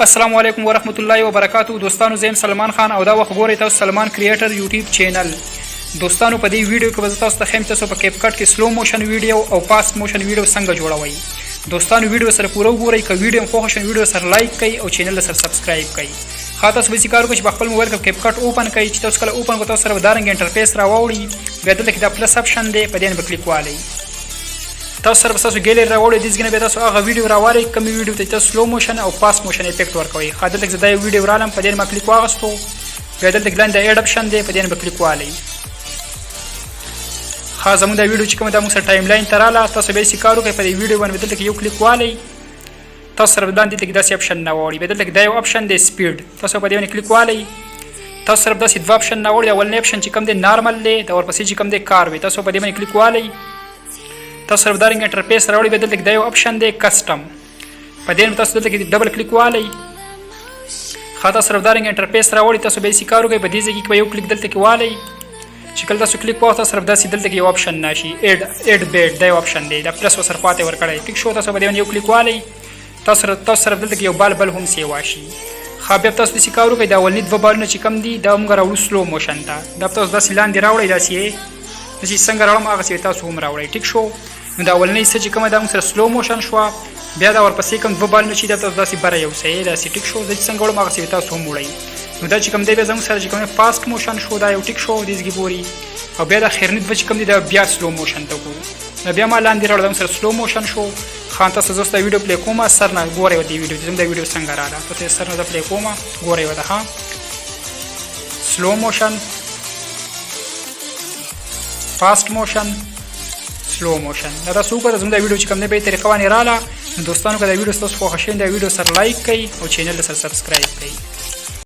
السلام علیکم ورحمت الله وبرکاتو. دوستانو زم سلمان خان او دا وخت ګورئ تاسو سلمان کریټر یوټیوب چینل. دوستانو په دې ویډیو کې به تاسو ته خیم تاسو په کیپ کټ کې سلو موشن ویډیو او فاست موشن ویډیو څنګه جوړوي. دوستانو ویډیو سره پوره وګورئ. که ویډیو خوښ شي ویډیو سره لایک کړئ او چینل سره سبسکرایب کړئ. خاطر څه به کار وکړئ چې خپل موبایل کې کیپ کټ اوپن کړئ. چې تاسو کله اوپن کوئ تاسو سره دارنګ انټرفیس راوړي. بیا دلته کې دا پلس اپشن دی په دې باندې کلیک والئ. تاسو سره تاسو ګیلری راوړئ. د ځګنه به تاسو هغه ویډیو راوړئ کوم ویډیو ته تاسو سلو موشن او فاست موشن افیکټ ورکوي. خاطر دلته زدا یو ویډیو رالم په دې ما کلیک واغستو. بیا دلته ګلاند اډ اپشن دی په دې باندې کلیک والئ. خاص زموږ دا ویډیو چې کوم دا موږ سره ټایم لاین تراله تاسو به یې کارو کوي په دې ویډیو باندې دلته یو کلیک والئ. تاسو سره باندې دلته داسې اپشن نه وړي. به دلته دا یو اپشن دی سپیډ. تاسو په دې باندې کلیک والئ. تاسو سره داسې دوه اپشن نه وړي. اولنی اپشن چې کوم دی نارمل دی دا ورپسې چې کوم دی کار وي. تاسو په دې باندې کلیک والئ. تاسو سره دارنګ انټرفیس راوړي. به دلته دا یو اپشن دی کسٹم. په دې تاسو دلته ډبل کلیک والئ. خاطر سره دارنګ انټرفیس راوړي. تاسو به یې کارو کوي په دې ځای کې یو کلیک دلته کې والئ. چې کله تاسو کلیک وکړئ تاسو سره داسې دلته کې یو اپشن نشي اډ بیډ دا یو اپشن دی. دا پلس وسره پاتې ورکړئ. ټیک شو. تاسو په دې باندې یو کلیک والئ. تاسو سره دلته کې یو بل هم سیوا شي. خا بیا تاسو داسې کار وکړئ. دا اولني دوه بالونه چې کم دي دا موږ راوړو سلو موشن ته. دا تاسو داسې لاندې راوړئ. داسې څنګه راوړم هغسې تاسو هم راوړئ. ټیک شو. نو دا اولنۍ څه چې کومه دا موږ سره سلو موشن شوه. بیا دا ورپسې کوم دوه بالونه چې دا تاسو داسې بره یوسئ. داسې ټیک شو. زه چې څنګه وړم هغسې تاسو هم وړئ. نو دا چې کوم دی بیا زموږ سره چې کوم فاست موشن شو دا یو ټیک شو دې ځګې پورې. او بیا دا خیرني دوه چې کوم دی دا بیا سلو موشن ته وکړو. نو بیا ما لاندې راوړل زموږ سره سلو موشن شو. خان تاسو زه دا ویډیو پلی کومه سر نه ګورئ دې ویډیو چې زموږ دا ویډیو څنګه راغله. تاسو سر نه پلی کومه ګورئ وته ها سلو موشن فاست موشن سلو موشن. دا تاسو وګورئ زموږ دا ویډیو چې کوم دی په طریقه باندې رااله. نو دوستانو که دا ویډیو تاسو خوښ شي دا ویډیو سره لایک کړئ او چینل سره سبسکرایب کړئ.